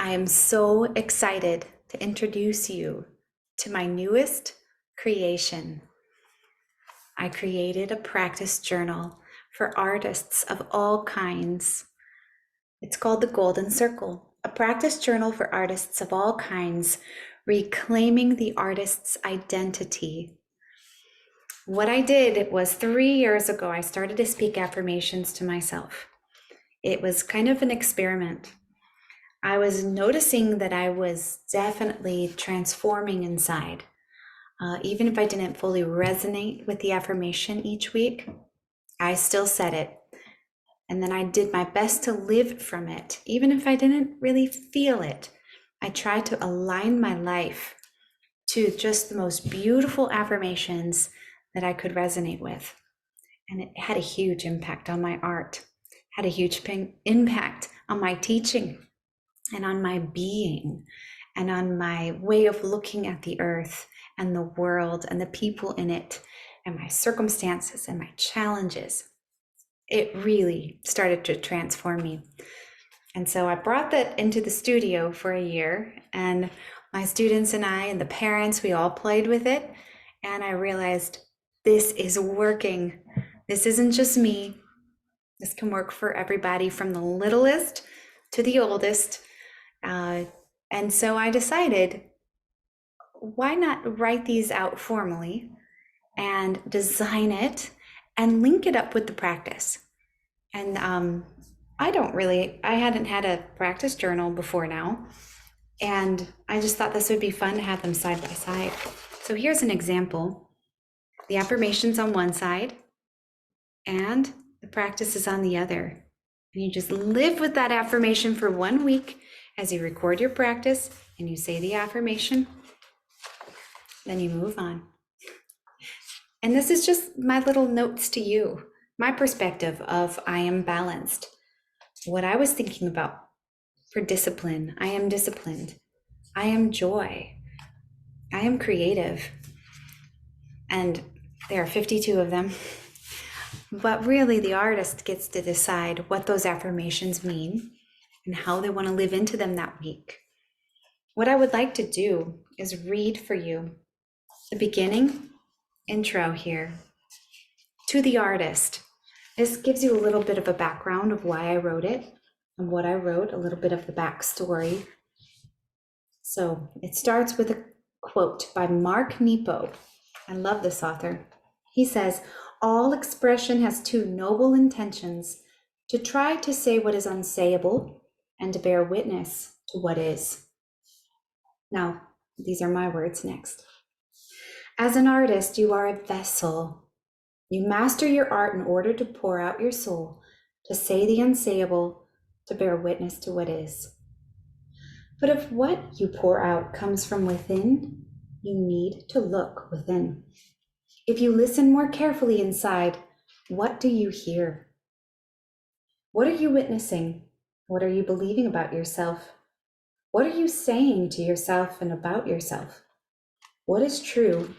I am so excited to introduce you to my newest creation. I created a practice journal for artists of all kinds. It's called the Golden Circle, a practice journal for artists of all kinds, reclaiming the artist's identity. What I did was 3 years ago, I started to speak affirmations to myself. It was kind of an experiment. I was noticing that I was definitely transforming inside. Even if I didn't fully resonate with the affirmation each week, I still said it. And then I did my best to live from it. Even if I didn't really feel it, I tried to align my life to just the most beautiful affirmations that I could resonate with. And it had a huge impact on my art, had a huge impact on my teaching and on my being and on my way of looking at the earth and the world and the people in it and my circumstances and my challenges. It really started to transform me. And so I brought that into the studio for a year, and my students and I and the parents, we all played with it. And I realized this is working. This isn't just me. This can work for everybody from the littlest to the oldest. And so I decided, why not write these out formally and design it and link it up with the practice? And I hadn't had a practice journal before now. And I just thought this would be fun to have them side by side. So here's an example. The affirmations on one side and the practice is on the other. And you just live with that affirmation for 1 week as you record your practice and you say the affirmation, then you move on. And this is just my little notes to you, my perspective of I am balanced. What I was thinking about for discipline, I am disciplined. I am joy. I am creative. And there are 52 of them. But really, the artist gets to decide what those affirmations mean and how they want to live into them that week. What I would like to do is read for you the beginning intro here to the artist. This gives you a little bit of a background of why I wrote it and what I wrote, a little bit of the backstory. So it starts with a quote by Mark Nepo. I love this author. He says, "All expression has two noble intentions: to try to say what is unsayable and to bear witness to what is." Now, these are my words next. As an artist, you are a vessel. You master your art in order to pour out your soul, to say the unsayable, to bear witness to what is. But if what you pour out comes from within, you need to look within. If you listen more carefully inside, what do you hear? What are you witnessing? What are you believing about yourself? What are you saying to yourself and about yourself? What is true?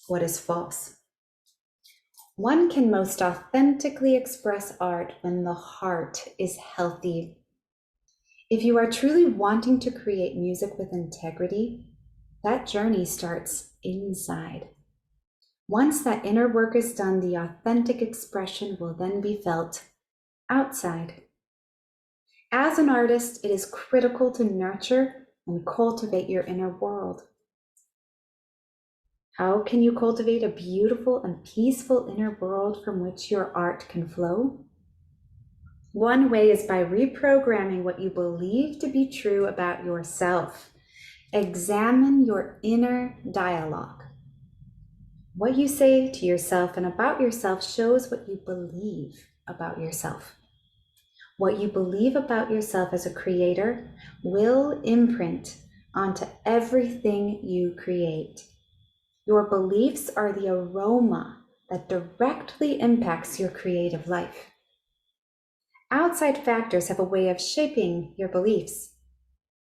What is false? One can most authentically express art when the heart is healthy. If you are truly wanting to create music with integrity, that journey starts inside. Once that inner work is done, the authentic expression will then be felt outside. As an artist, it is critical to nurture and cultivate your inner world. How can you cultivate a beautiful and peaceful inner world from which your art can flow? One way is by reprogramming what you believe to be true about yourself. Examine your inner dialogue. What you say to yourself and about yourself shows what you believe about yourself. What you believe about yourself as a creator will imprint onto everything you create. Your beliefs are the aroma that directly impacts your creative life. Outside factors have a way of shaping your beliefs.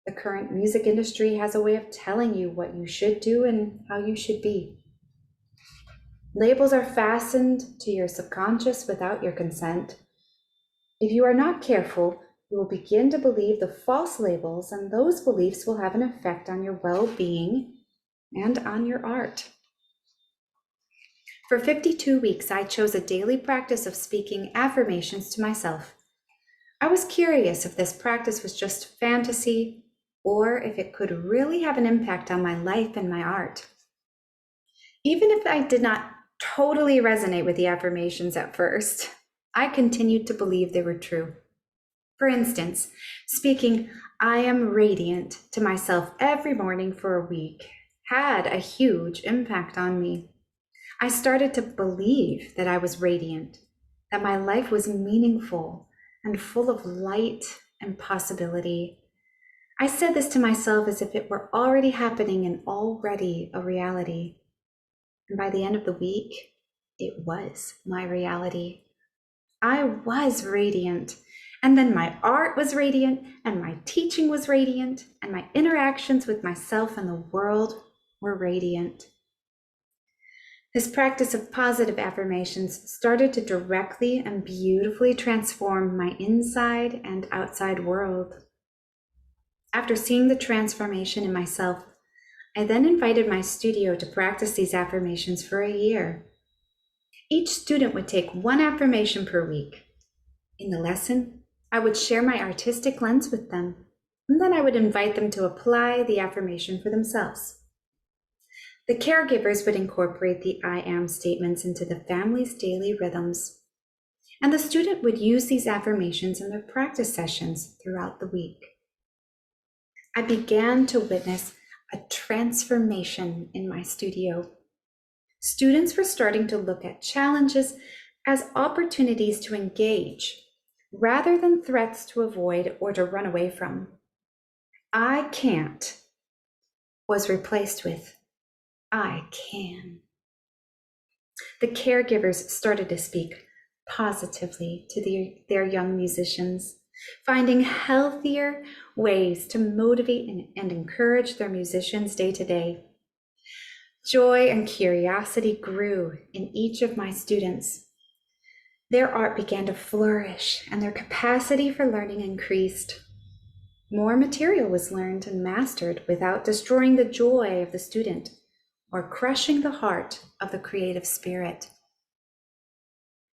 The current music industry has a way of telling you what you should do and how you should be. Labels are fastened to your subconscious without your consent. If you are not careful, you will begin to believe the false labels, and those beliefs will have an effect on your well-being and on your art. For 52 weeks, I chose a daily practice of speaking affirmations to myself. I was curious if this practice was just fantasy or if it could really have an impact on my life and my art. Even if I did not totally resonate with the affirmations at first, I continued to believe they were true. For instance, speaking "I am radiant" to myself every morning for a week had a huge impact on me. I started to believe that I was radiant, that my life was meaningful and full of light and possibility. I said this to myself as if it were already happening and already a reality. And by the end of the week, it was my reality. I was radiant. And then my art was radiant, and my teaching was radiant, and my interactions with myself and the world were radiant. This practice of positive affirmations started to directly and beautifully transform my inside and outside world. After seeing the transformation in myself, I then invited my studio to practice these affirmations for a year. Each student would take one affirmation per week. In the lesson, I would share my artistic lens with them, and then I would invite them to apply the affirmation for themselves. The caregivers would incorporate the I am statements into the family's daily rhythms, and the student would use these affirmations in their practice sessions throughout the week. I began to witness a transformation in my studio. Students were starting to look at challenges as opportunities to engage, rather than threats to avoid or to run away from. "I can't" was replaced with "I can." The caregivers started to speak positively to their young musicians, finding healthier ways to motivate and encourage their musicians day to day. Joy and curiosity grew in each of my students. Their art began to flourish, and their capacity for learning increased. More material was learned and mastered without destroying the joy of the student or crushing the heart of the creative spirit.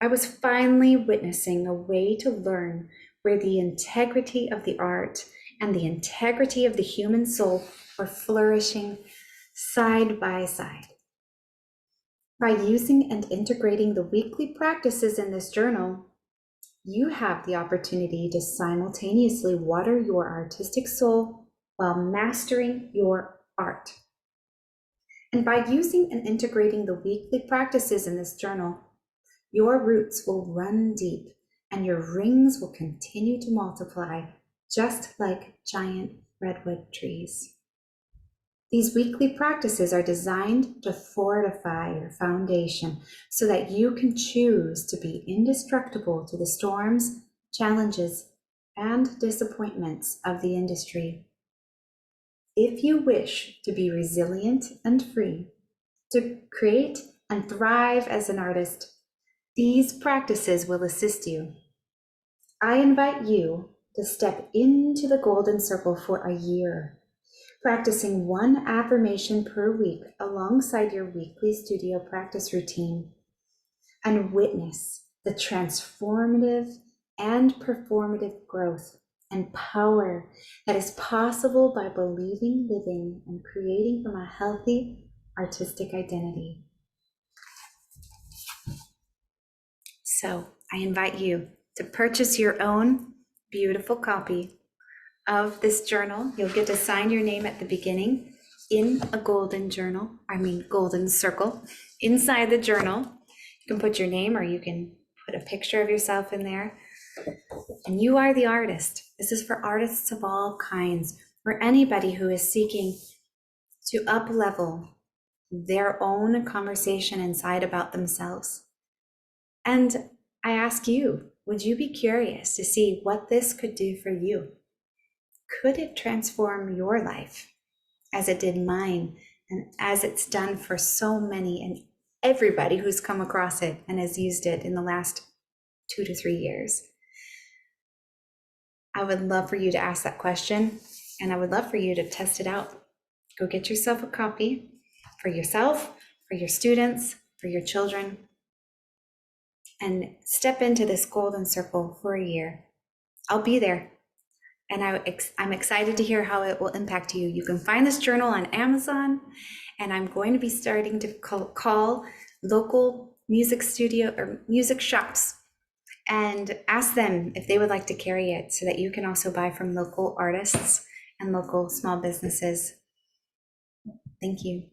I was finally witnessing a way to learn where the integrity of the art and the integrity of the human soul were flourishing side by side. By using and integrating the weekly practices in this journal, you have the opportunity to simultaneously water your artistic soul while mastering your art. And by using and integrating the weekly practices in this journal, your roots will run deep and your rings will continue to multiply, just like giant redwood trees. These weekly practices are designed to fortify your foundation so that you can choose to be indestructible to the storms, challenges, and disappointments of the industry. If you wish to be resilient and free, to create and thrive as an artist, these practices will assist you. I invite you to step into the golden circle for a year, practicing one affirmation per week alongside your weekly studio practice routine, and witness the transformative and performative growth and power that is possible by believing, living, and creating from a healthy artistic identity. So I invite you to purchase your own beautiful copy of this journal. You'll get to sign your name at the beginning in a golden circle inside the journal. You can put your name or you can put a picture of yourself in there. And you are the artist. This is for artists of all kinds, for anybody who is seeking to up-level their own conversation inside about themselves. And I ask you, would you be curious to see what this could do for you? Could it transform your life as it did mine and as it's done for so many and everybody who's come across it and has used it in the last 2 to 3 years? I would love for you to ask that question, and I would love for you to test it out. Go get yourself a copy for yourself, for your students, for your children, and step into this golden circle for a year. I'll be there, and I'm excited to hear how it will impact you. You can find this journal on Amazon, and I'm going to be starting to call local music studio or music shops and ask them if they would like to carry it so that you can also buy from local artists and local small businesses. Thank you.